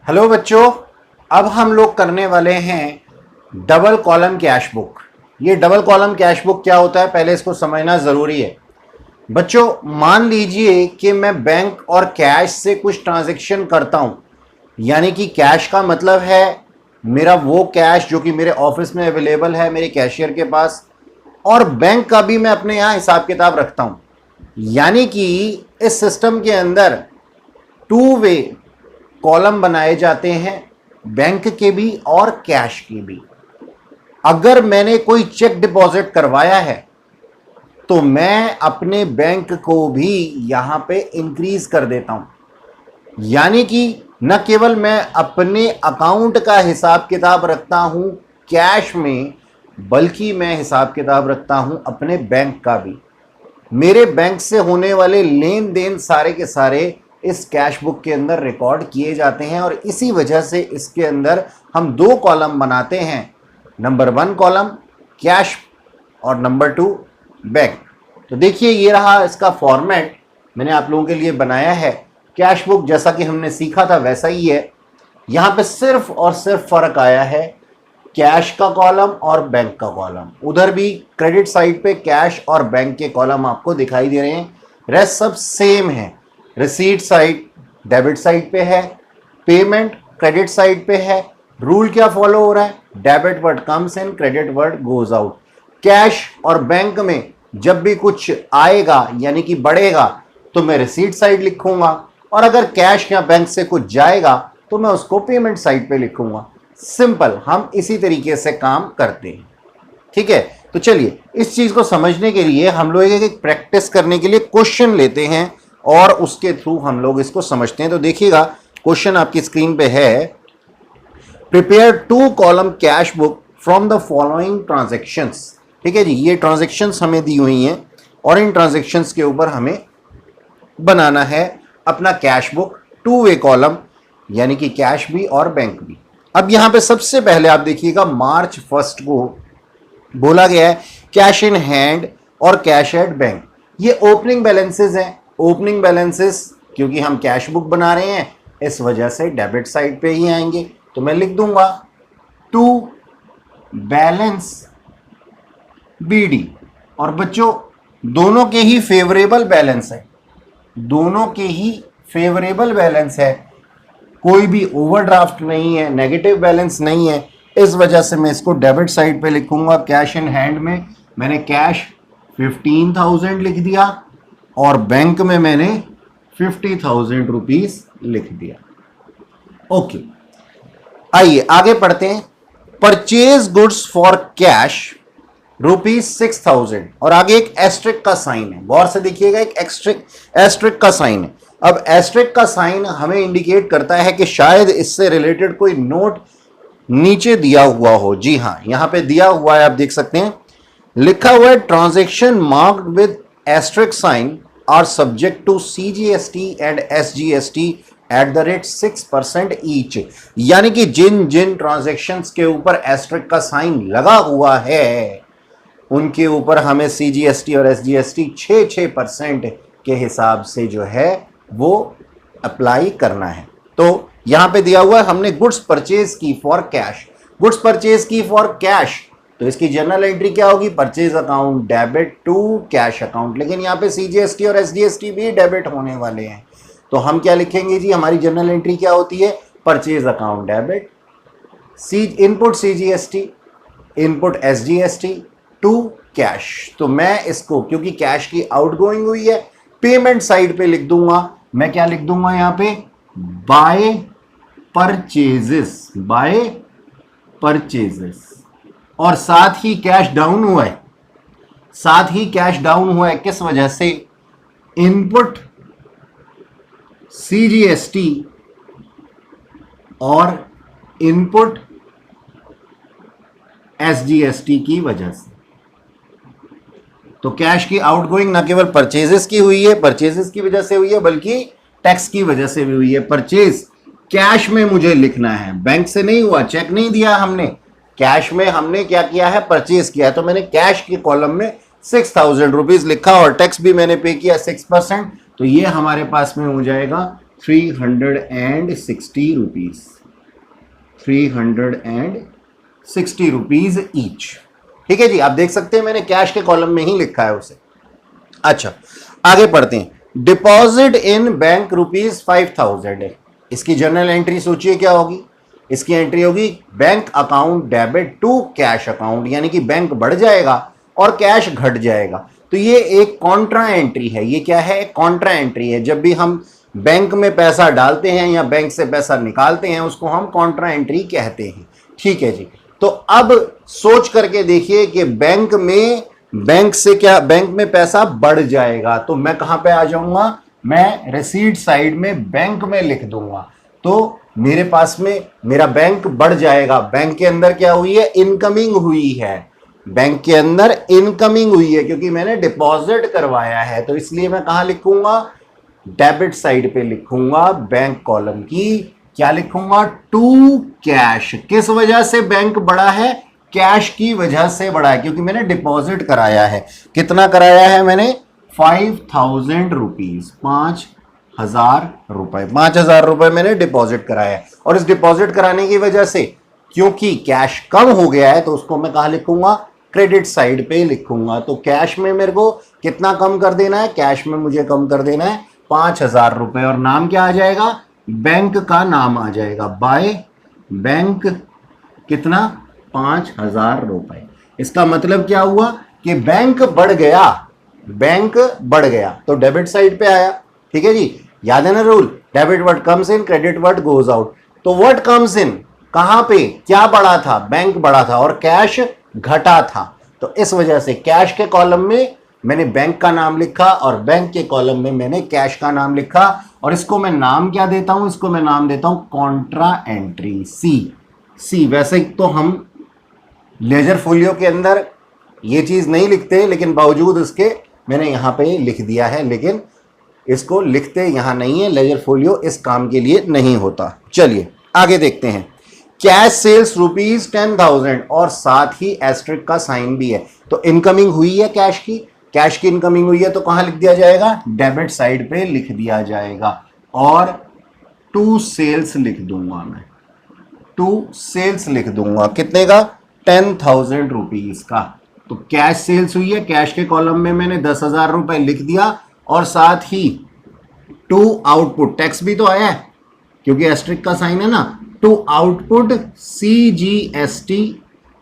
Hello बच्चों, अब हम लोग करने वाले हैं डबल कॉलम कैश बुक। ये डबल कॉलम कैश बुक क्या होता है, पहले इसको समझना ज़रूरी है। बच्चों, मान लीजिए कि मैं बैंक और कैश से कुछ ट्रांजैक्शन करता हूँ, यानी कि कैश का मतलब है मेरा वो कैश जो कि मेरे ऑफिस में अवेलेबल है मेरे कैशियर के पास, और बैंक का भी मैं अपने यहाँ हिसाब किताब रखता हूँ। यानी कि इस सिस्टम के अंदर टू वे कॉलम बनाए जाते हैं, बैंक के भी और कैश के भी। अगर मैंने कोई चेक डिपॉजिट करवाया है तो मैं अपने बैंक को भी यहां पे इंक्रीज कर देता हूं। यानी कि न केवल मैं अपने अकाउंट का हिसाब किताब रखता हूं कैश में, बल्कि मैं हिसाब किताब रखता हूं अपने बैंक का भी। मेरे बैंक से होने वाले लेन देन सारे के सारे इस कैश बुक के अंदर रिकॉर्ड किए जाते हैं, और इसी वजह से इसके अंदर हम दो कॉलम बनाते हैं। नंबर 1 कॉलम कैश और नंबर 2 बैंक। तो देखिए, ये रहा इसका फॉर्मेट मैंने आप लोगों के लिए बनाया है। कैश बुक जैसा कि हमने सीखा था वैसा ही है। यहाँ पे सिर्फ और सिर्फ फर्क आया है कैश का कॉलम और बैंक का कॉलम। उधर भी क्रेडिट साइड पे कैश और बैंक के कॉलम आपको दिखाई दे रहे हैं, रेस्ट सब सेम है। रिसीट साइड डेबिट साइड पे है, पेमेंट क्रेडिट साइड पे है। रूल क्या फॉलो हो रहा है, debit word comes in, credit word goes out. Cash और बैंक में जब भी कुछ आएगा यानी कि बढ़ेगा तो मैं रिसीट साइड लिखूंगा, और अगर कैश या बैंक से कुछ जाएगा तो मैं उसको पेमेंट साइड पे लिखूंगा। सिंपल, हम इसी तरीके से काम करते हैं। ठीक है, तो चलिए इस चीज को समझने के लिए हम लोग एक प्रैक्टिस करने के लिए क्वेश्चन लेते हैं और उसके थ्रू हम लोग इसको समझते हैं। तो देखिएगा, क्वेश्चन आपकी स्क्रीन पे है, prepare 2 column cash book from the following transactions. ठीक है जी, ये ट्रांजैक्शंस हमें दी हुई हैं और इन ट्रांजैक्शंस के ऊपर हमें बनाना है अपना कैश बुक, 2 वे कॉलम, यानी कि कैश भी और बैंक भी। अब यहां पे सबसे पहले आप देखिएगा, मार्च 1 को बोला गया है कैश इन हैंड और कैश एट बैंक। ये ओपनिंग बैलेंसेस हैं। ओपनिंग बैलेंसेस क्योंकि हम कैश बुक बना रहे हैं इस वजह से डेबिट साइड पे ही आएंगे, तो मैं लिख दूंगा टू बैलेंस बीडी। और बच्चों, दोनों के ही फेवरेबल बैलेंस है, दोनों के ही फेवरेबल बैलेंस है, कोई भी ओवरड्राफ्ट नहीं है, नेगेटिव बैलेंस नहीं है। इस वजह से मैं इसको डेबिट साइड पे लिखूंगा। कैश इन हैंड में मैंने कैश 15,000 लिख दिया और बैंक में मैंने 50,000 रुपीज लिख दिया। ओके, आइए आगे पढ़ते हैं। परचेज गुड्स फॉर कैश ₹6,000, और आगे एक एस्ट्रिक का साइन है। गौर से देखिएगा, एक एस्ट्रिक का साइन है। अब एस्ट्रिक का साइन हमें इंडिकेट करता है कि शायद इससे रिलेटेड कोई नोट नीचे दिया हुआ हो। जी हाँ, यहां पे दिया हुआ है, आप देख सकते हैं, लिखा हुआ है transaction marked with asterisk sign are subject to CGST and SGST at the rate 6% each. यानी कि जिन जिन ट्रांजैक्शंस के ऊपर एस्ट्रिक का साइन लगा हुआ है उनके ऊपर हमें CGST और SGST 6% के हिसाब से जो है वो अप्लाई करना है। तो यहां पे दिया हुआ है हमने गुड्स परचेज की फॉर कैश, गुड्स परचेज की फॉर कैश, तो इसकी जर्नल एंट्री क्या होगी, purchase account debit to cash account. लेकिन यहाँ पे CGST और SGST भी डेबिट होने वाले हैं, तो हम क्या लिखेंगे जी, हमारी जर्नल एंट्री क्या होती है, purchase account debit, input CGST, input SGST to cash. तो मैं इसको, क्योंकि कैश की आउटगोइंग हुई है, पेमेंट साइड पे लिख दूंगा। मैं क्या लिख दूंगा यहाँ पे, बाय परचेजेस, बाय परचेजेस। और साथ ही कैश डाउन हुआ है, साथ ही कैश डाउन हुआ है किस वजह से, इनपुट CGST और इनपुट SGST की वजह से। तो कैश की आउटगोइंग न केवल परचेजेस की हुई है, परचेजेस की वजह से हुई है, बल्कि टैक्स की वजह से भी हुई है। परचेज कैश में मुझे लिखना है, बैंक से नहीं हुआ, चेक नहीं दिया हमने, कैश में हमने क्या किया है, परचेज किया है। तो मैंने कैश के कॉलम में 6,000 रुपीज लिखा और टैक्स भी मैंने पे किया 6%, तो ये हमारे पास में हो जाएगा 360 रुपीज। 360 rupees each. ठीक है जी, आप देख सकते हैं मैंने कैश के कॉलम में ही लिखा है उसे। अच्छा, आगे पढ़ते हैं। डिपॉजिट इन बैंक रुपीज 5000 है। इसकी जर्नल एंट्री सोचिए क्या होगी। इसकी एंट्री होगी bank account debit to cash account, यानी कि बैंक बढ़ जाएगा और कैश घट जाएगा। तो ये एक कॉन्ट्रा एंट्री है। ये क्या है? कॉन्ट्रा एंट्री है। जब भी हम बैंक में पैसा डालते हैं या बैंक से पैसा निकालते हैं उसको हम कॉन्ट्रा एंट्री कहते हैं। ठीक है जी। तो अब सोच करके देखिए कि बैंक में पैसा बढ़ जाएगा तो मैं कहां पे आ जाऊंगा? मैं रिसीट साइड में बैंक में लिख दूंगा। तो मेरे पास में मेरा बैंक बढ़ जाएगा। बैंक के अंदर क्या हुई है? इनकमिंग हुई है। बैंक के अंदर इनकमिंग हुई है क्योंकि मैंने डिपॉजिट करवाया है। तो इसलिए मैं कहां लिखूंगा? डेबिट साइड पे लिखूंगा बैंक कॉलम की। क्या लिखूंगा? To cash. किस वजह से बैंक बढ़ा है? कैश की वजह से बढ़ा है क्योंकि मैंने डिपॉजिट कराया है। कितना कराया है मैंने? 5000 रुपीज, 5000 रुपए। 5000 रुपए मैंने डिपॉजिट कराया है। और इस डिपॉजिट कराने की वजह से क्योंकि कैश कम हो गया है तो उसको मैं कहां लिखूंगा? क्रेडिट साइड पे लिखूंगा। तो कैश में मेरे को कितना कम कर देना है? कैश में मुझे कम कर देना है 5000 रुपए। और नाम क्या आ जाएगा? बैंक का नाम आ जाएगा। बाय बैंक कितना? 5000 रुपए। इसका मतलब क्या हुआ कि बैंक बढ़ गया। बैंक बढ़ गया तो डेबिट साइड पे आया। ठीक है जी, याद है ना rule? Debit what comes in, credit what goes out. तो व्हाट कम्स इन कहां पे? क्या बढ़ा था? बैंक बढ़ा था और कैश घटा था। तो इस वजह से कैश के कॉलम में मैंने बैंक का नाम लिखा और बैंक के कॉलम में मैंने कैश का नाम लिखा। और इसको मैं नाम क्या देता हूं? इसको मैं नाम देता हूं कॉन्ट्रा एंट्री, सी। वैसे तो हम लेजर फोलियो के अंदर ये चीज नहीं लिखते, लेकिन बावजूद इसके मैंने यहां पे लिख दिया है। लेकिन इसको लिखते यहां नहीं है। लेजर फोलियो इस काम के लिए नहीं होता। चलिए आगे देखते हैं। कैश सेल्स रुपीज 10,000 और साथ ही एस्ट्रिक का साइन भी है। तो इनकमिंग हुई है कैश की। कैश की इनकमिंग हुई है तो कहां लिख दिया जाएगा? डेबिट साइड पे लिख दिया जाएगा। और टू सेल्स लिख दूंगा मैं। टू सेल्स लिख दूंगा कितने का? 10,000 रुपीज का। तो कैश सेल्स हुई है। कैश के कॉलम में मैंने 10,000 रुपए लिख दिया और साथ ही टू आउटपुट, टैक्स भी तो आया है क्योंकि एस्ट्रिक का साइन है ना। टू आउटपुट CGST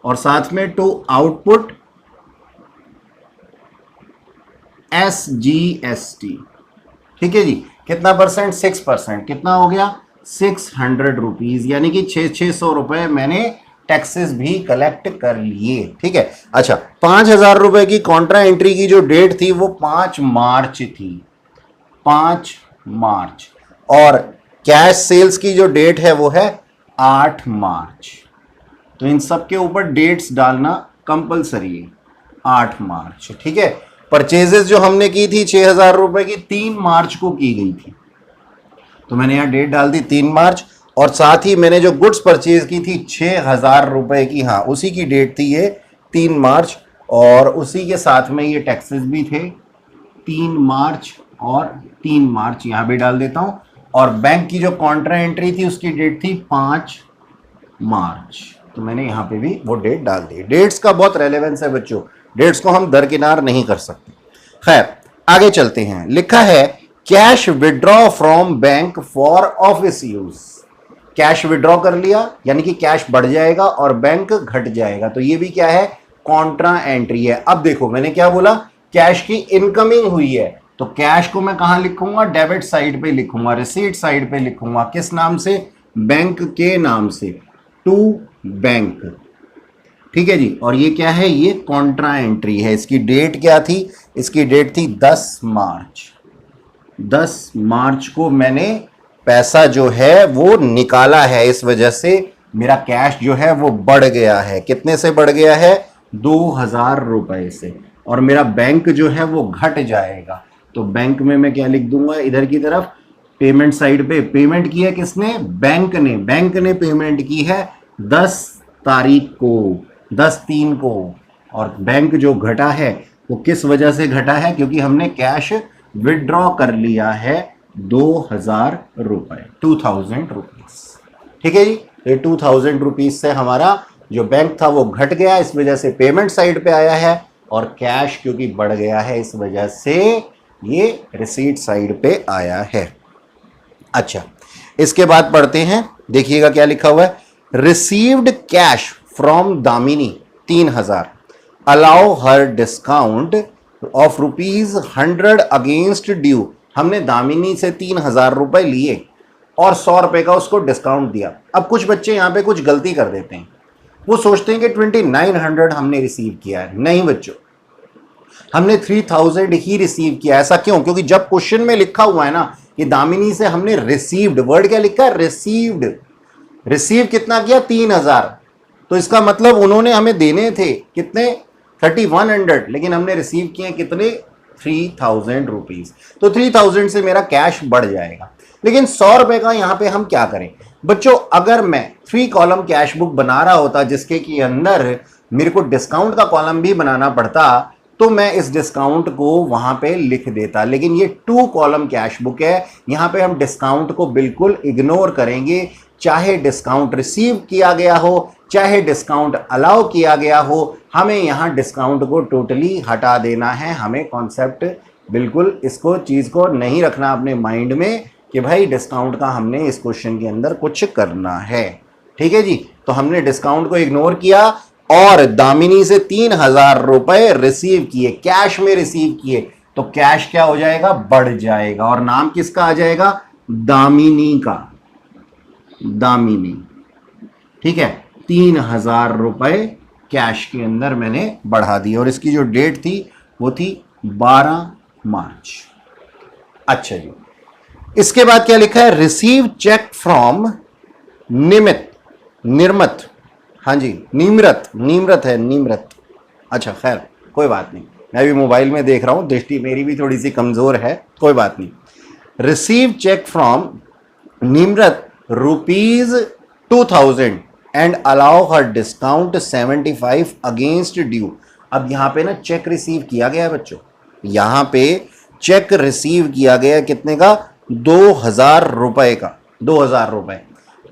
और साथ में टू आउटपुट SGST। ठीक है जी। कितना परसेंट? 6%। कितना हो गया? 600 रुपीज, यानी कि 600 रुपए मैंने टैक्सेस भी कलेक्ट कर लिए। ठीक है। अच्छा, 5000 रुपए की कॉन्ट्रा एंट्री की जो डेट थी वो 5 मार्च थी। 5 मार्च। और कैश सेल्स की जो डेट है वो है 8 मार्च। तो इन सब के ऊपर डेट्स डालना कंपलसरी है। 8 मार्च। ठीक है। परचेजेस जो हमने की थी 6000 रुपए की 3 मार्च को की गई थी। तो मैंने यहां डेट डाल दी 3 मार्च। और साथ ही मैंने जो गुड्स परचेज की थी 6000 रुपए की, हाँ उसी की डेट थी ये 3 मार्च। और उसी के साथ में ये टैक्सेस भी थे 3 मार्च और 3 मार्च यहां भी डाल देता हूं। और बैंक की जो कॉन्ट्रा एंट्री थी उसकी डेट थी 5 मार्च। तो मैंने यहां पे भी वो डेट डाल दी। डेट्स का बहुत रेलेवेंस है बच्चों। डेट्स को हम दरकिनार नहीं कर सकते। खैर आगे चलते हैं। लिखा है cash withdraw from bank for office use. Cash withdraw कर लिया यानी कि कैश बढ़ जाएगा और बैंक घट जाएगा। तो ये भी क्या है? कॉन्ट्रा एंट्री है। अब देखो मैंने क्या बोला? कैश की इनकमिंग हुई है तो कैश को मैं कहां लिखूंगा? डेबिट साइड पे लिखूंगा, रिसीट साइड पे लिखूंगा। किस नाम से? बैंक के नाम से, टू बैंक। ठीक है जी। और ये क्या है? ये कॉन्ट्रा एंट्री है। इसकी डेट क्या थी? इसकी डेट थी 10 मार्च। 10 मार्च को मैंने पैसा जो है वो निकाला है। इस वजह से मेरा कैश जो है वो बढ़ गया है। कितने से बढ़ गया है? 2000 रुपए से। और मेरा बैंक जो है वो घट जाएगा। तो बैंक में मैं क्या लिख दूंगा? इधर की तरफ पेमेंट साइड पे पेमेंट की है किसने? बैंक ने। बैंक ने पेमेंट की है 10 तारीख को, 10/3 को। और बैंक जो घटा है वो किस वजह से घटा है? क्योंकि हमने कैश विड्रॉ कर लिया है 2000 रुपए, 2000 रुपीज। ठीक है जी। तो ये 2000 रुपीज से हमारा जो बैंक था वो घट गया, इस वजह से पेमेंट साइड पे आया है, और कैश क्योंकि बढ़ गया है इस वजह से ये रिसीट साइड पे आया है। अच्छा, इसके बाद पढ़ते हैं, देखिएगा क्या लिखा हुआ है। Received cash from Damini 3000, allow her discount of ₹100 against due. हमने दामिनी से 3000 रुपए लिए और 100 रुपए का उसको डिस्काउंट दिया। अब कुछ बच्चे यहाँ पे कुछ गलती कर देते हैं, वो सोचते हैं कि 2900 हमने रिसीव किया है। नहीं बच्चों, हमने 3000 ही रिसीव किया। ऐसा क्यों? क्योंकि जब क्वेश्चन में लिखा हुआ है ना कि दामिनी से हमने रिसीव्ड, वर्ड क्या लिखा है? रिसीव्ड। रिसीव कितना किया? 3000। तो इसका मतलब उन्होंने हमें देने थे कितने? 3100, लेकिन हमने रिसीव किए कितने? 3000 रुपीज। तो 3000 से मेरा कैश बढ़ जाएगा। लेकिन 100 रुपए का यहां पे हम क्या करें बच्चों? अगर मैं 3 कॉलम कैश बुक बना रहा होता जिसके कि अंदर मेरे को डिस्काउंट का कॉलम भी बनाना पड़ता, तो मैं इस डिस्काउंट को वहां पे लिख देता। लेकिन ये 2 कॉलम कैश बुक है, यहां पे हम डिस्काउंट को बिल्कुल इग्नोर करेंगे। चाहे डिस्काउंट रिसीव किया गया हो, चाहे डिस्काउंट अलाउ किया गया हो, हमें यहां डिस्काउंट को टोटली हटा देना है। हमें कॉन्सेप्ट बिल्कुल इसको चीज को नहीं रखना अपने माइंड में कि भाई डिस्काउंट का हमने इस क्वेश्चन के अंदर कुछ करना है। ठीक है जी, तो हमने डिस्काउंट को इग्नोर किया और दामिनी से 3000 रुपए रिसीव किए, कैश में रिसीव किए, तो कैश क्या हो जाएगा? बढ़ जाएगा। और नाम किसका आ जाएगा? दामिनी का, दामिनी। ठीक है, 3000 रुपए कैश के अंदर मैंने बढ़ा दिए और इसकी जो डेट थी वो थी 12 मार्च। अच्छा जी, इसके बाद क्या लिखा है? रिसीव चेक फ्रॉम निमित, निर्मत, हाँ जी, नीमरत, नीमरत है, नीमरत। अच्छा खैर कोई बात नहीं, मैं भी मोबाइल में देख रहा हूं, दृष्टि मेरी भी थोड़ी सी कमजोर है, कोई बात नहीं। Receive cheque from Nimrat ₹2000 and allow her discount 75 against due. अब यहां पे ना चेक रिसीव किया गया है बच्चों, यहां पे चेक रिसीव किया गया कितने का? 2000 रुपए का, 2000 रुपए।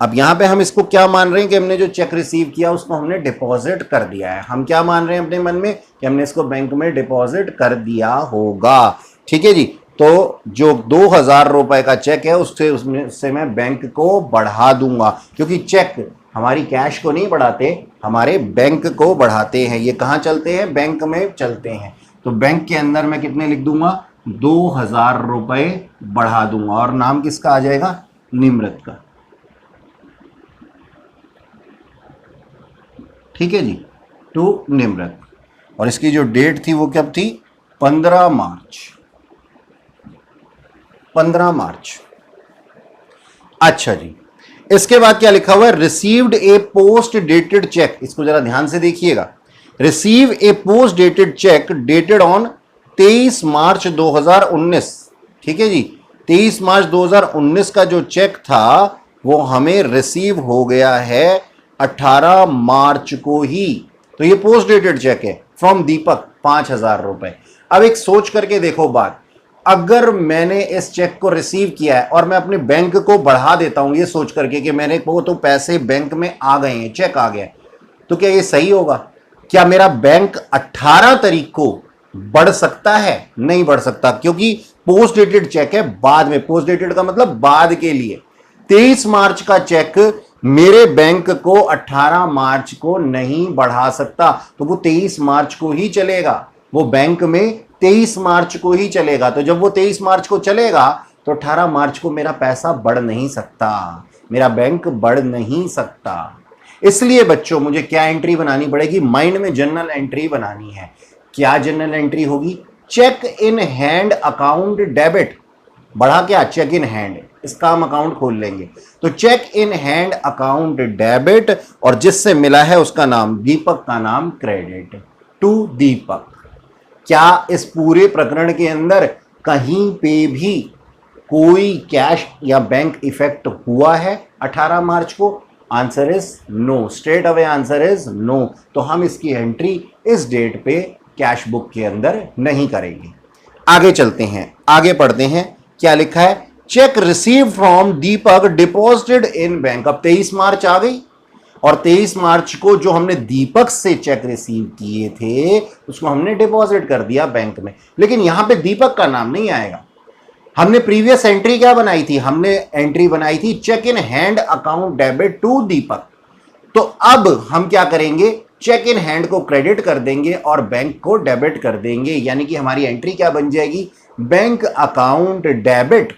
अब यहां पे हम इसको क्या मान रहे हैं कि हमने जो चेक रिसीव किया उसको हमने डिपॉजिट कर दिया है। हम क्या मान रहे हैं अपने मन में कि हमने इसको बैंक में डिपॉजिट कर दिया होगा। ठीक है जी, तो जो 2000 रुपए का चेक है उससे उसमें से मैं बैंक को बढ़ा दूंगा, क्योंकि चेक हमारी कैश को नहीं बढ़ाते, हमारे बैंक को बढ़ाते हैं। ये कहाँ चलते हैं? बैंक में चलते हैं। तो बैंक के अंदर मैं कितने लिख दूंगा? 2000 रुपए बढ़ा दूंगा और नाम किसका आ जाएगा? निमरत का। ठीक है जी, टू निमरत। और इसकी जो डेट थी वो कब थी? 15 मार्च, 15 मार्च। अच्छा जी, इसके बाद क्या लिखा हुआ है? रिसीव्ड ए पोस्ट डेटेड चेक। इसको जरा ध्यान से देखिएगा। Receive A post dated cheque dated on 23 मार्च 2019। ठीक है जी, 23 मार्च 2019 का जो चेक था वो हमें रिसीव हो गया है 18 मार्च को ही। तो ये पोस्ट डेटेड चेक है फ्रॉम दीपक, 5000 रुपए। अब एक सोच करके देखो बात, अगर मैंने इस चेक को रिसीव किया है और मैं अपने बैंक को बढ़ा देता हूं ये सोच करके कि मेरे को तो पैसे बैंक में आ गए हैं, चेक आ गया, तो क्या ये सही होगा? क्या मेरा बैंक 18 तारीख को बढ़ सकता है? नहीं बढ़ सकता, क्योंकि पोस्ट डेटेड चेक है, बाद में। पोस्ट डेटेड का मतलब बाद के लिए। 23 मार्च का चेक मेरे बैंक को 18 मार्च को नहीं बढ़ा सकता, तो वो 23 मार्च को ही चलेगा, वो बैंक में 23 मार्च को ही चलेगा। तो जब वो 23 मार्च को चलेगा तो 18 मार्च को मेरा पैसा बढ़ नहीं सकता, मेरा बैंक बढ़ नहीं सकता। इसलिए बच्चों मुझे क्या एंट्री बनानी पड़ेगी? माइंड में जनरल एंट्री बनानी है। क्या जनरल एंट्री होगी? Cheque in hand account debit. बढ़ा क्या? चेक इन हैंड, इसका हम अकाउंट खोल लेंगे। तो cheque in hand account debit, और जिससे मिला है उसका नाम दीपक, का नाम क्रेडिट टू दीपक। क्या इस पूरे प्रकरण के अंदर कहीं पे भी कोई कैश या बैंक इफेक्ट हुआ है 18 मार्च को? Answer is no, straight away answer is no. तो हम इसकी एंट्री इस डेट पे कैश बुक के अंदर नहीं करेंगे। आगे चलते हैं, आगे पढ़ते हैं क्या लिखा है। Check receive from Deepak deposited in bank. अब 23 मार्च आ गई और 23 मार्च को जो हमने दीपक से चेक रिसीव किए थे उसको हमने डिपॉजिट कर दिया बैंक में, लेकिन यहां पे दीपक का नाम नहीं आएगा। हमने प्रीवियस एंट्री क्या बनाई थी? हमने एंट्री बनाई थी cheque in hand account debit to Deepak. तो अब हम क्या करेंगे? चेक इन हैंड को क्रेडिट कर देंगे और बैंक को डेबिट कर देंगे, यानी कि हमारी एंट्री क्या बन जाएगी? Bank account debit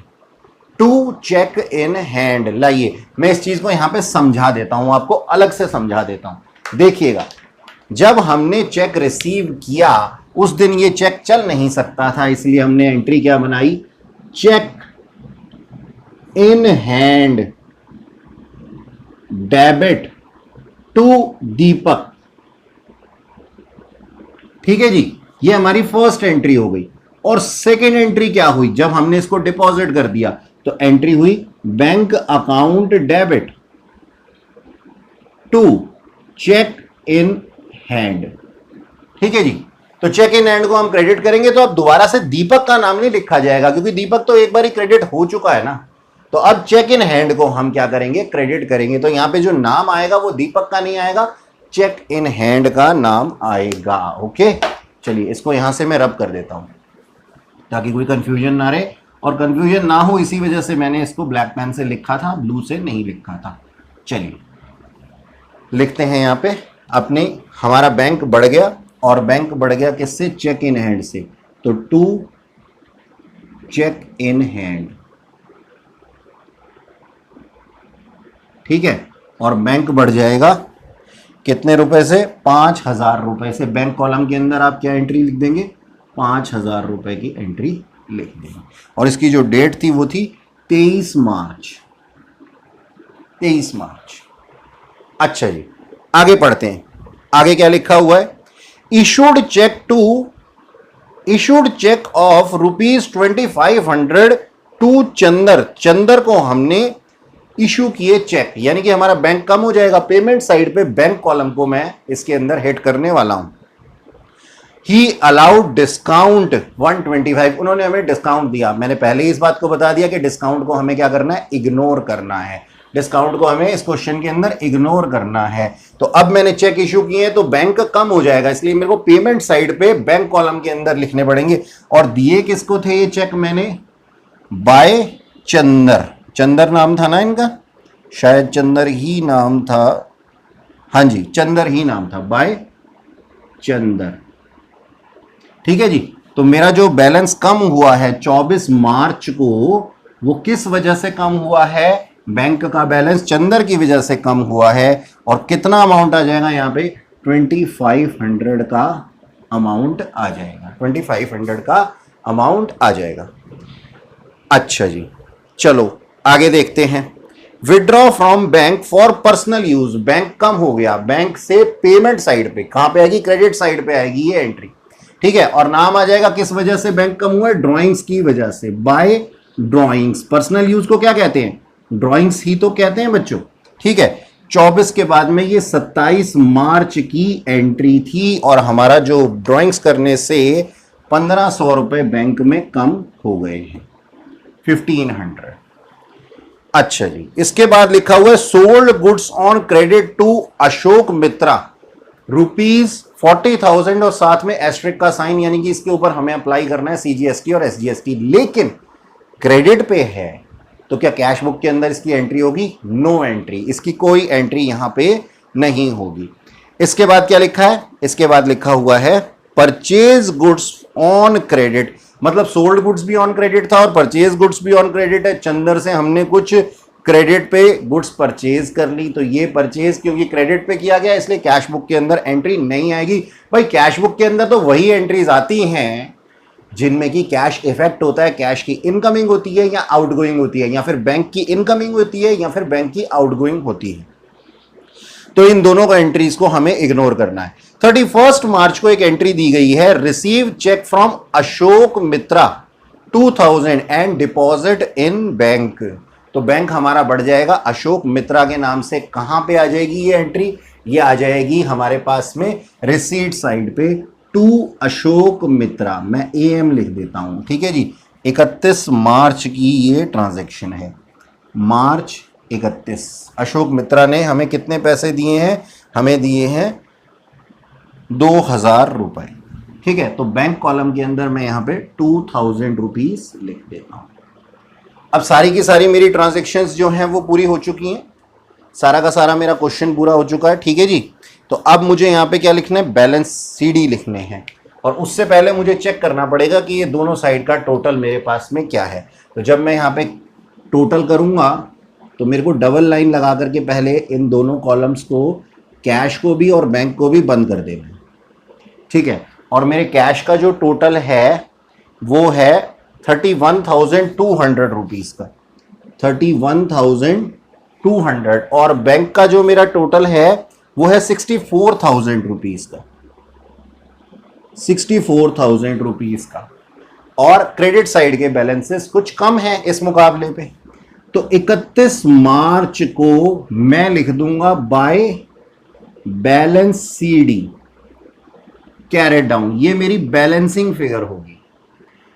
to cheque in hand. लाइए मैं इस चीज को यहां पे समझा देता हूं, आपको अलग से समझा देता हूं। देखिएगा, जब हमने चेक रिसीव किया उस दिन ये चेक चल नहीं सकता था, इसलिए हमने एंट्री क्या बनाई? Cheque in hand debit to Deepak. ठीक है जी, ये हमारी फर्स्ट एंट्री हो गई। और सेकेंड एंट्री क्या हुई? जब हमने इसको डिपॉजिट कर दिया तो एंट्री हुई bank account debit to cheque in hand. ठीक है जी, तो चेक इन हैंड को हम क्रेडिट करेंगे तो अब दोबारा से दीपक का नाम नहीं लिखा जाएगा, क्योंकि दीपक तो एक बार ही क्रेडिट हो चुका है ना। तो अब चेक इन हैंड को हम क्या करेंगे? क्रेडिट करेंगे। तो यहां पे जो नाम आएगा वो दीपक का नहीं आएगा, चेक इन हैंड का नाम आएगा। ओके, चलिए इसको यहां से मैं रब कर देता हूं ताकि कोई कंफ्यूजन ना रहे, और कंफ्यूजन ना हो इसी वजह से मैंने इसको ब्लैक पेन से लिखा था, ब्लू से नहीं लिखा था। चलिए लिखते हैं यहां पे अपने, हमारा बैंक बढ़ गया, और बैंक बढ़ गया किससे? चेक इन हैंड से। तो टू चेक इन हैंड। ठीक है, और बैंक बढ़ जाएगा कितने रुपए से? 5,000 रुपए से। बैंक कॉलम के अंदर आप क्या एंट्री लिख देंगे? 5,000 रुपए की एंट्री लिख देंगे। और इसकी जो डेट थी वो थी 23 मार्च। 23 मार्च। अच्छा जी, आगे पढ़ते हैं। आगे क्या लिखा हुआ है? Issued cheque of ₹2500 to Chander. Chander को हमने इशू किए चेक, यानी कि हमारा बैंक कम हो जाएगा। पेमेंट साइड पे बैंक कॉलम को मैं इसके अंदर हेड करने वाला हूं। ही अलाउड डिस्काउंट 125। उन्होंने हमें डिस्काउंट दिया। मैंने पहले ही इस बात को बता दिया कि डिस्काउंट को हमें क्या करना है? इग्नोर करना है। डिस्काउंट को हमें इस क्वेश्चन के अंदर इग्नोर करना है। तो अब मैंने चेक इशू किए हैं तो बैंक कम हो जाएगा, इसलिए मेरे को पेमेंट साइड पे बैंक कॉलम के अंदर लिखने पड़ेंगे। और दिए किसको थे ये चेक? मैंने बाय चंदर। चंदर नाम था ना इनका, शायद चंदर ही नाम था। हाँ जी, चंदर ही नाम था, बाय चंदर। ठीक है जी, तो मेरा जो बैलेंस कम हुआ है 24 मार्च को, वो किस वजह से कम हुआ है? बैंक का बैलेंस चंदर की वजह से कम हुआ है। और कितना अमाउंट आ जाएगा यहाँ पे? 2500 का अमाउंट आ जाएगा। 2500 का अमाउंट आ जाएगा। अच्छा जी, चलो आगे देखते हैं। Withdraw from bank for personal use. Bank कम हो गया, बैंक से पेमेंट साइड पे कहां पे आएगी? क्रेडिट साइड पे आएगी ये एंट्री। ठीक है, और नाम आ जाएगा किस वजह से बैंक कम हुआ है? ड्रॉइंग्स की वजह से, बाय ड्रॉइंग्स। पर्सनल यूज को क्या कहते हैं? ड्रॉइंग्स ही तो कहते हैं बच्चों। ठीक है, 24 के बाद में ये 27 मार्च की एंट्री थी, और हमारा जो ड्रॉइंग्स करने से 1500 रुपए बैंक में कम हो गए हैं, 1500। अच्छा जी, इसके बाद लिखा हुआ है sold goods on credit to Ashok Mitra ₹40,000, और साथ में एस्ट्रिक का साइन, यानी कि इसके ऊपर हमें अप्लाई करना है CGST और SGST। लेकिन क्रेडिट पे है तो क्या कैश बुक के अंदर इसकी एंट्री होगी? नो एंट्री, इसकी कोई एंट्री यहां पे नहीं होगी। इसके बाद क्या लिखा है? इसके बाद लिखा हुआ है परचेज गुड्स ऑन क्रेडिट, मतलब सोल्ड गुड्स भी ऑन क्रेडिट था और परचेज गुड्स भी ऑन क्रेडिट है। चंदर से हमने कुछ क्रेडिट पे गुड्स परचेज कर ली, तो ये परचेज क्योंकि क्रेडिट पे किया गया इसलिए कैश बुक के अंदर एंट्री नहीं आएगी। भाई कैश बुक के अंदर तो वही एंट्रीज आती हैं जिनमें कि कैश इफेक्ट होता है, कैश की इनकमिंग होती है या आउटगोइंग होती है, या फिर बैंक की इनकमिंग होती है या फिर बैंक की आउटगोइंग होती है। तो इन दोनों का एंट्रीज को हमें इग्नोर करना है। 31 मार्च को एक एंट्री दी गई है, receive cheque from Ashok Mitra 2000 and deposit in bank. तो बैंक हमारा बढ़ जाएगा अशोक मित्रा के नाम से। कहां पे आ जाएगी ये एंट्री? ये आ जाएगी हमारे पास में रिसीट साइड पे, टू अशोक मित्रा। मैं AM लिख देता हूं, ठीक है जी, 31 मार्च की ये ट्रांजैक्शन है, मार्च 31। अशोक मित्रा ने हमें कितने पैसे दिए हैं? हमें दिए हैं 2000 रुपए। ठीक है, तो बैंक कॉलम के अंदर मैं यहाँ पे 2000 रुपीज लिख देता हूँ। अब सारी की सारी मेरी ट्रांजैक्शंस जो हैं वो पूरी हो चुकी हैं, सारा का सारा मेरा क्वेश्चन पूरा हो चुका है। ठीक है जी, तो अब मुझे यहाँ पे क्या लिखना है? बैलेंस सीडी लिखने हैं। और उससे पहले मुझे चेक करना पड़ेगा कि ये दोनों साइड का टोटल मेरे पास में क्या है। तो जब मैं यहाँ पे टोटल करूँगा तो मेरे को डबल लाइन लगा करके पहले इन दोनों कॉलम्स को, कैश को भी और बैंक को भी बंद कर देना है। ठीक है, और मेरे कैश का जो टोटल है वो है 31,200 रुपीज़ का, 31,200। और बैंक का जो मेरा टोटल है वो है 64,000 रुपीज़ का, 64,000 रुपीज़ का। और क्रेडिट साइड के बैलेंसेस कुछ कम है इस मुकाबले पे, तो 31 मार्च को मैं लिख दूंगा by balance CD carried down. ये मेरी बैलेंसिंग फिगर होगी,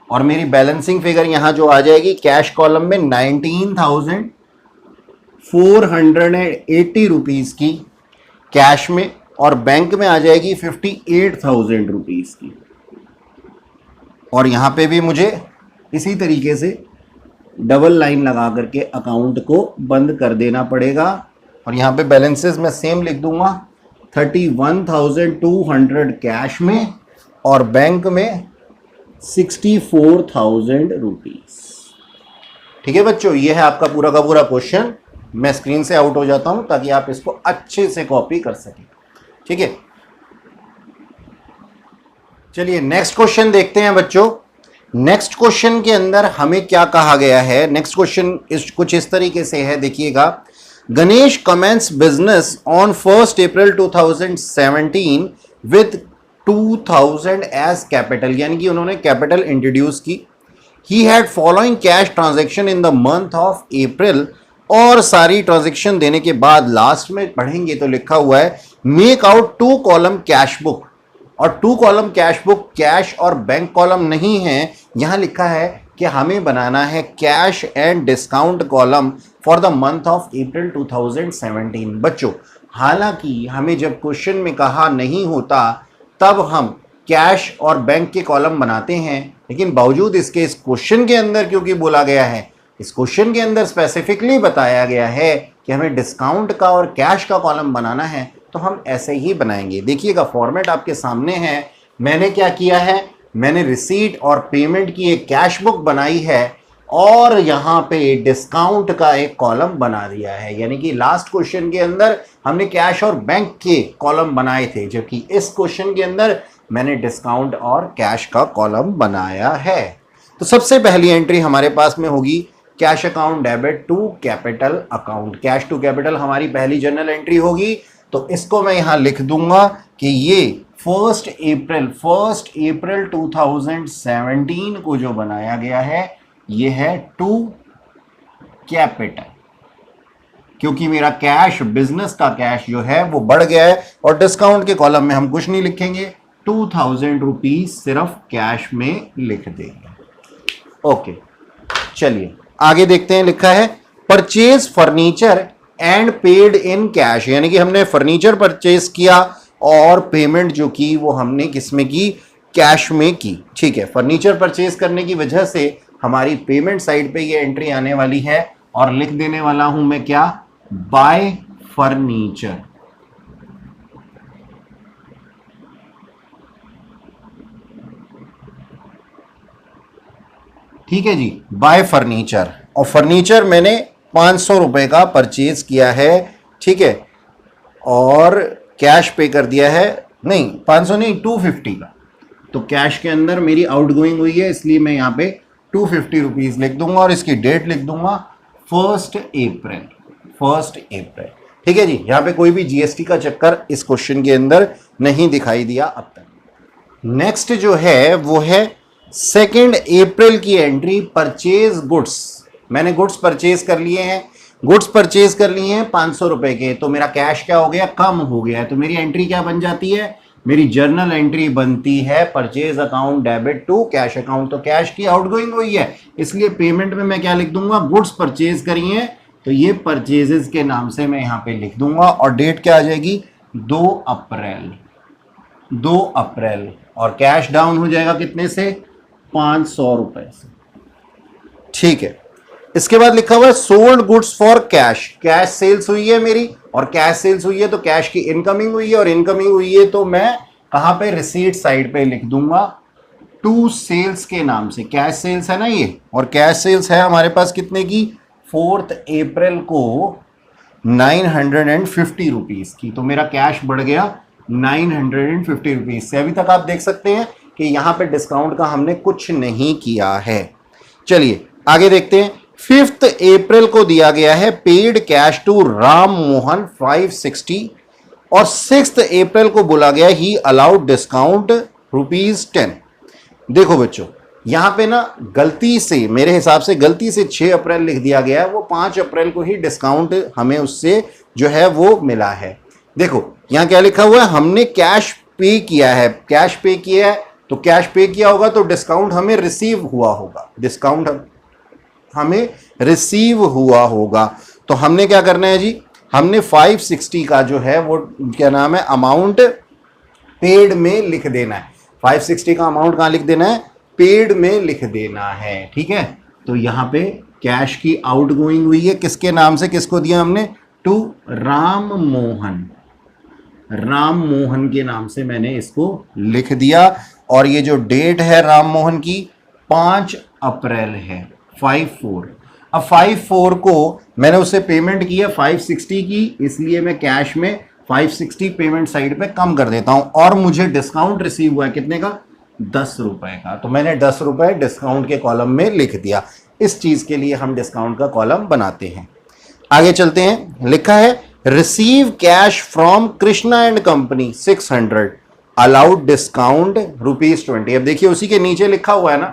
और मेरी बैलेंसिंग फिगर यहां जो आ जाएगी कैश कॉलम में 19,480 रुपीज की कैश में, और बैंक में आ जाएगी 58,000 रुपीज की। और यहां पे भी मुझे इसी तरीके से डबल लाइन लगा करके अकाउंट को बंद कर देना पड़ेगा। और यहाँ पे बैलेंसेस मैं सेम लिख दूंगा, 31,200 कैश में और बैंक में 64,000 रुपीज। ठीक है बच्चों, ये है आपका पूरा का पूरा क्वेश्चन। मैं स्क्रीन से आउट हो जाता हूं ताकि आप इसको अच्छे से कॉपी कर सकें। ठीक है, चलिए नेक्स्ट क्वेश्चन देखते हैं बच्चों। नेक्स्ट क्वेश्चन के अंदर हमें क्या कहा गया है? नेक्स्ट क्वेश्चन कुछ इस तरीके से है, देखिएगा। Ganesh commence business on 1 April 2017 with 2000 as capital, यानी कि उन्होंने कैपिटल इंट्रोड्यूस की। He had following cash transaction in the month of April, और सारी ट्रांजैक्शन देने के बाद लास्ट में पढ़ेंगे तो लिखा हुआ है make out 2 column cash book. और 2 कॉलम कैश बुक कैश और बैंक कॉलम नहीं है, यहां लिखा है कि हमें बनाना है cash and discount column for the month of अप्रैल 2017। बच्चों, हालांकि हमें जब क्वेश्चन में कहा नहीं होता तब हम कैश और बैंक के कॉलम बनाते हैं, लेकिन बावजूद इसके इस क्वेश्चन के अंदर क्योंकि बोला गया है, इस क्वेश्चन के अंदर स्पेसिफिकली बताया गया है कि हमें डिस्काउंट का और कैश का कॉलम बनाना है, तो हम ऐसे ही बनाएंगे। देखिएगा फॉर्मेट आपके सामने है। मैंने क्या किया है? मैंने रिसीट और पेमेंट की एक कैश बुक बनाई है और यहाँ पे डिस्काउंट का एक कॉलम बना दिया है। यानी कि लास्ट क्वेश्चन के अंदर हमने कैश और बैंक के कॉलम बनाए थे, जबकि इस क्वेश्चन के अंदर मैंने डिस्काउंट और कैश का कॉलम बनाया है। तो सबसे पहली एंट्री हमारे पास में होगी cash account debit to capital account. Cash to capital हमारी पहली जनरल एंट्री होगी, तो इसको मैं यहां लिख दूंगा कि ये 1 अप्रैल 2017 को जो बनाया गया है ये है टू कैपिटल, क्योंकि मेरा कैश, बिजनेस का कैश जो है वो बढ़ गया है। और डिस्काउंट के कॉलम में हम कुछ नहीं लिखेंगे, 2000 रुपीज सिर्फ कैश में लिख देंगे। ओके, चलिए आगे देखते हैं। लिखा है purchase furniture and paid in cash, यानी कि हमने फर्नीचर परचेज किया और पेमेंट जो की वो हमने किस में की? कैश में की। ठीक है, फर्नीचर परचेज करने की वजह से हमारी पेमेंट साइड पे ये एंट्री आने वाली है और लिख देने वाला हूं मैं क्या? Bye furniture. ठीक है जी, बाय फर्नीचर। और फर्नीचर मैंने 500 रुपए का परचेज किया है। ठीक है, और कैश पे कर दिया है, नहीं 500 नहीं 250 का। तो कैश के अंदर मेरी आउटगोइंग हुई है, इसलिए मैं यहाँ पे 250 रुपीज लिख दूंगा और इसकी डेट लिख दूंगा 1 अप्रैल। ठीक है जी, यहाँ पे कोई भी जीएसटी का चक्कर इस क्वेश्चन के अंदर नहीं दिखाई दिया अब तक। नेक्स्ट जो है वो है 2 अप्रैल की एंट्री, परचेज गुड्स। मैंने गुड्स परचेज कर लिए हैं, गुड्स परचेज कर लिए हैं 500 रुपए के, तो मेरा कैश क्या हो गया? कम हो गया है। तो मेरी एंट्री क्या बन जाती है? मेरी जर्नल एंट्री बनती है purchase account debit to cash account, तो कैश की आउटगोइंग हुई है, इसलिए पेमेंट में मैं क्या लिख दूंगा, गुड्स परचेज करी है, तो ये परचेजेस के नाम से मैं यहां पे लिख दूंगा। और डेट क्या आ जाएगी, 2 अप्रैल, 2 अप्रैल। और कैश डाउन हो जाएगा कितने से, 500 रुपए से। ठीक है, इसके बाद लिखा हुआ है sold goods for cash, cash sales हुई है मेरी, और कैश सेल्स हुई है तो कैश की इनकमिंग हुई है, और इनकमिंग हुई है तो मैं कहां पे, रिसीट साइड पे लिख दूंगा टू सेल्स के नाम से। कैश सेल्स है ना ये, और कैश सेल्स है हमारे पास कितने की, 4 अप्रैल को 950 रुपीज की, तो मेरा कैश बढ़ गया 950 रुपीज से। अभी तक आप देख सकते हैं कि यहां पे डिस्काउंट का हमने कुछ नहीं किया है। चलिए आगे देखते हैं। 5 अप्रैल को दिया गया है paid cash to Ram Mohan 560, और 6 अप्रैल को बोला गया ही अलाउड डिस्काउंट ₹10। देखो बच्चों, यहां पे ना गलती से, मेरे हिसाब से गलती से 6 अप्रैल लिख दिया गया है, वो 5 अप्रैल को ही डिस्काउंट हमें उससे जो है वो मिला है। देखो यहां क्या लिखा हुआ है, हमने कैश पे किया है, कैश पे किया है, तो कैश पे किया होगा तो डिस्काउंट हमें रिसीव हुआ होगा, डिस्काउंट हमें रिसीव हुआ होगा। तो हमने क्या करना है जी, हमने 560 का जो है वो क्या नाम है, अमाउंट पेड में लिख देना है। 560 का अमाउंट कहां लिख देना है, पेड में लिख देना है। ठीक है, तो यहां पे कैश की आउटगोइंग हुई है किसके नाम से, किसको दिया हमने, टू राम मोहन, राम मोहन के नाम से मैंने इसको लिख दिया। और ये जो डेट है राम मोहन की 5 अप्रैल है, 5/4। अब 5/4 को मैंने उससे पेमेंट की है 560 की, इसलिए मैं कैश में 560 पेमेंट साइड पे कम कर देता हूं, और मुझे डिस्काउंट रिसीव हुआ है कितने का, 10 रुपए का, तो मैंने 10 रुपए डिस्काउंट के कॉलम में लिख दिया। इस चीज के लिए हम डिस्काउंट का कॉलम बनाते हैं। आगे चलते हैं, लिखा है receive cash from Krishna and company 600, allowed discount ₹20। अब देखिए उसी के नीचे लिखा हुआ है ना,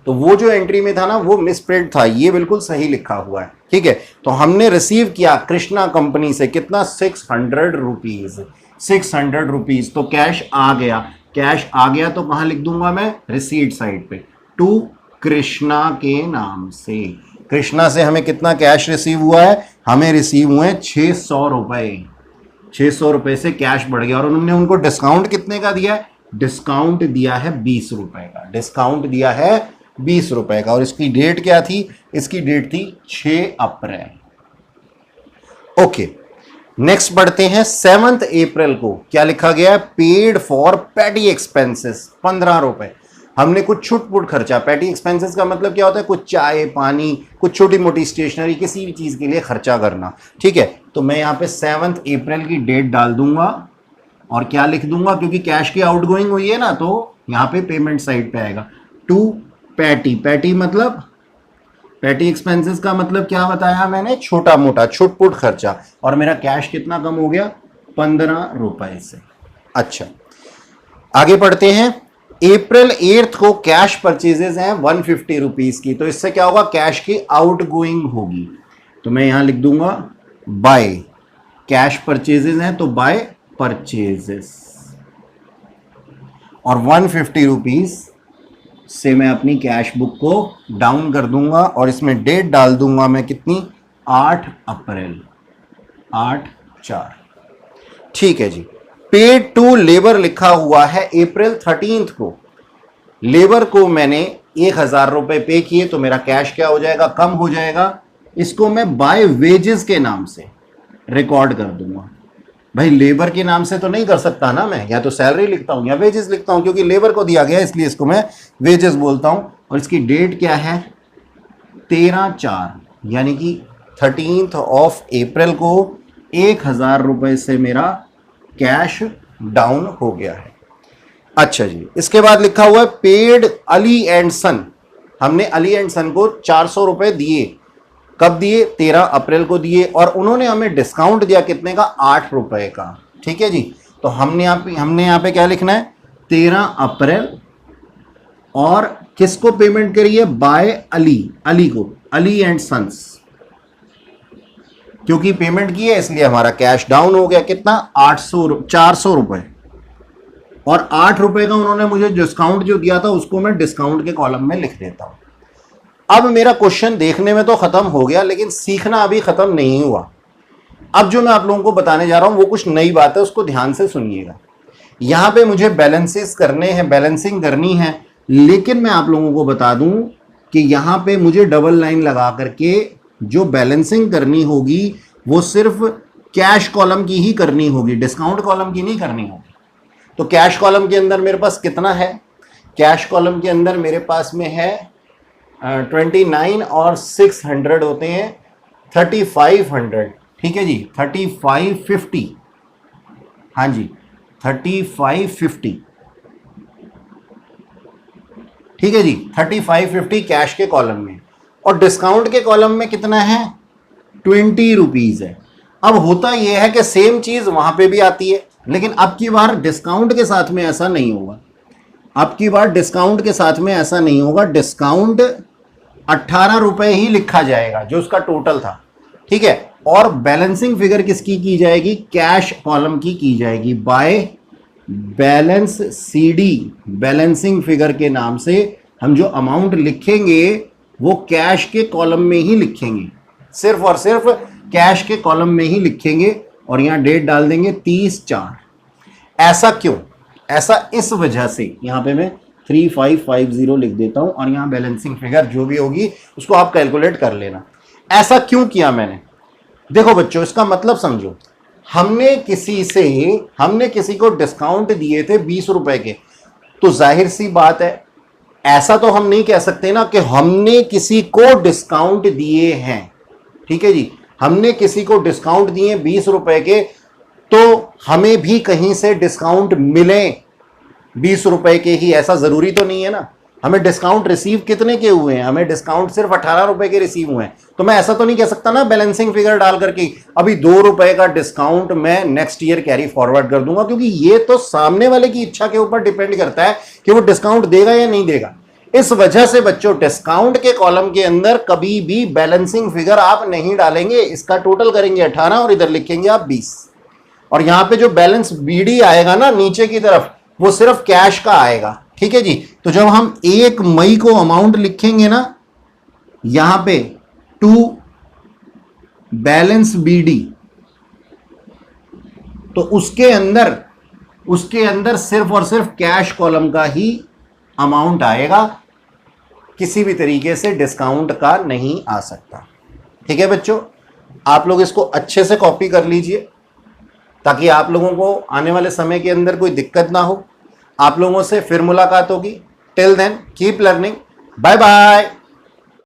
तो वो जो एंट्री में था ना वो मिसप्रिंट था, ये बिल्कुल सही लिखा हुआ है। ठीक है, तो हमने रिसीव किया कृष्णा कंपनी से कितना, 600 रुपीज, 600 रुपीज। तो कैश आ गया, कैश आ गया तो कहां लिख दूंगा मैं, रिसीट साइड पे, टू कृष्णा के नाम से। कृष्णा से हमें कितना कैश रिसीव हुआ है, हमें रिसीव हुए 600 रुपए, 600 रुपए से कैश बढ़ गया। और उन्होंने उनको डिस्काउंट कितने का दिया है, डिस्काउंट दिया है 20 रुपए का, डिस्काउंट दिया है 20 रुपए का। और इसकी डेट क्या थी, इसकी डेट थी 6 अप्रैल। ओके, नेक्स्ट बढ़ते हैं। 7 अप्रैल को क्या लिखा गया है, पेड फॉर पैटी एक्सपेंसेस 15 रुपए। हमने कुछ छुटपुट खर्चा, पैटी एक्सपेंसेस का मतलब क्या होता है, कुछ चाय पानी, कुछ छोटी मोटी स्टेशनरी, किसी भी चीज के लिए खर्चा करना। ठीक है, तो मैं यहाँ पे 7 अप्रैल की डेट डाल दूंगा, और क्या लिख दूंगा, क्योंकि कैश की आउटगोइंग हुई है ना, तो यहाँ पे पेमेंट साइड पे आएगा, टू पैटी। पैटी मतलब, पैटी एक्सपेंसेस का मतलब क्या बताया मैंने, छोटा मोटा छुटपुट खर्चा। और मेरा कैश कितना कम हो गया, 15 रुपए से। अच्छा, आगे पढ़ते हैं। अप्रैल 8 को कैश परचेजेस हैं 150 रुपीज की, तो इससे क्या होगा, कैश की आउटगोइंग होगी। तो मैं यहां लिख दूंगा बाय, कैश परचेजेस हैं तो बाय परचेजेस, और 150 रुपीज से मैं अपनी कैश बुक को डाउन कर दूंगा, और इसमें डेट डाल दूंगा मैं कितनी, 8 अप्रैल, 8/4। ठीक है जी। पेड टू लेबर लिखा हुआ है अप्रैल 13 को, लेबर को मैंने 1000 रुपए पे किए, तो मेरा कैश क्या हो जाएगा, कम हो जाएगा। इसको मैं बाय वेजेस के नाम से रिकॉर्ड कर दूंगा। भाई लेबर के नाम से तो नहीं कर सकता ना मैं, या तो सैलरी लिखता हूं या वेजेस लिखता हूं, क्योंकि लेबर को दिया गया इसलिए इसको मैं वेजेस बोलता हूं। और इसकी डेट क्या है, 13/4, यानी कि 13 अप्रैल को 1000 रुपए से मेरा कैश डाउन हो गया है। अच्छा जी, इसके बाद लिखा हुआ है पेड अली एंड सन, हमने अली एंड सन को 400 रुपए दिए, कब दिए, 13 अप्रैल को दिए, और उन्होंने हमें डिस्काउंट दिया कितने का, 8 रुपए का। ठीक है जी, तो हमने यहाँ पे क्या लिखना है, 13 अप्रैल, और किसको पेमेंट करी है, बाय अली, अली को, अली एंड सन्स, क्योंकि पेमेंट की है इसलिए हमारा कैश डाउन हो गया कितना, 400 रुपए, और 8 रुपए का उन्होंने मुझे डिस्काउंट जो दिया था उसको मैं डिस्काउंट के कॉलम में लिख देता हूं। अब मेरा क्वेश्चन देखने में तो खत्म हो गया, लेकिन सीखना अभी खत्म नहीं हुआ। अब जो मैं आप लोगों को बताने जा रहा हूं वो कुछ नई बात है, उसको ध्यान से सुनिएगा। यहां पे मुझे बैलेंसेस करने हैं, बैलेंसिंग करनी है, लेकिन मैं आप लोगों को बता दूं कि यहां पे मुझे डबल लाइन लगा करके जो बैलेंसिंग करनी होगी वो सिर्फ कैश कॉलम की ही करनी होगी, डिस्काउंट कॉलम की नहीं करनी होगी। तो कैश कॉलम के अंदर मेरे पास कितना है? कैश कॉलम के अंदर मेरे पास में है 29 और 600 होते हैं 3500। ठीक है जी, 3550। हाँ जी, 3550। ठीक है जी, 3550 कैश के कॉलम में। और डिस्काउंट के कॉलम में कितना है? 20 रुपीज है। अब होता यह है कि सेम चीज वहां पे भी आती है, लेकिन अब की बार डिस्काउंट के साथ में ऐसा नहीं होगा। अब की बार डिस्काउंट के साथ में ऐसा नहीं होगा। डिस्काउंट 18 रुपए ही लिखा जाएगा जो उसका टोटल था। ठीक है, और बैलेंसिंग फिगर किसकी की जाएगी? कैश कॉलम की जाएगी by balance CD. Balancing figure के नाम से हम जो अमाउंट लिखेंगे वो कैश के कॉलम में ही लिखेंगे, सिर्फ और सिर्फ कैश के कॉलम में ही लिखेंगे। और यहां डेट डाल देंगे 30/4। ऐसा क्यों? ऐसा इस वजह से यहां पे मैं 3550 लिख देता हूं और यहां बैलेंसिंग फिगर जो भी होगी उसको आप कैलकुलेट कर लेना। ऐसा क्यों किया मैंने? देखो बच्चों, इसका मतलब समझो। हमने किसी को डिस्काउंट दिए थे 20 रुपए के, तो जाहिर सी बात है ऐसा तो हम नहीं कह सकते ना कि हमने किसी को डिस्काउंट दिए हैं। ठीक है जी, हमने किसी को डिस्काउंट दिए 20 रुपए के, तो हमें भी कहीं से डिस्काउंट मिले 20 रुपए के ही, ऐसा जरूरी तो नहीं है ना। हमें डिस्काउंट रिसीव कितने के हुए हैं? हमें डिस्काउंट सिर्फ 18 रुपए के रिसीव हुए हैं। तो मैं ऐसा तो नहीं कह सकता ना बैलेंसिंग फिगर डाल करके अभी 2 रुपए का डिस्काउंट मैं नेक्स्ट ईयर कैरी फॉरवर्ड कर दूंगा, क्योंकि ये तो सामने वाले की इच्छा के ऊपर डिपेंड करता है कि वो डिस्काउंट देगा या नहीं देगा। इस वजह से बच्चों डिस्काउंट के कॉलम के अंदर कभी भी बैलेंसिंग फिगर आप नहीं डालेंगे। इसका टोटल करेंगे 18 और इधर लिखेंगे आप 20। और यहां पे जो बैलेंस बीडी आएगा ना नीचे की तरफ, वो सिर्फ कैश का आएगा। ठीक है जी, तो जब हम 1 मई को अमाउंट लिखेंगे ना यहां पे टू बैलेंस बीडी, तो उसके अंदर सिर्फ और सिर्फ कैश कॉलम का ही अमाउंट आएगा, किसी भी तरीके से डिस्काउंट का नहीं आ सकता। ठीक है बच्चों, आप लोग इसको अच्छे से कॉपी कर लीजिए ताकि आप लोगों को आने वाले समय के अंदर कोई दिक्कत ना हो। आप लोगों से फिर मुलाकात होगी। Till then keep learning. Bye bye.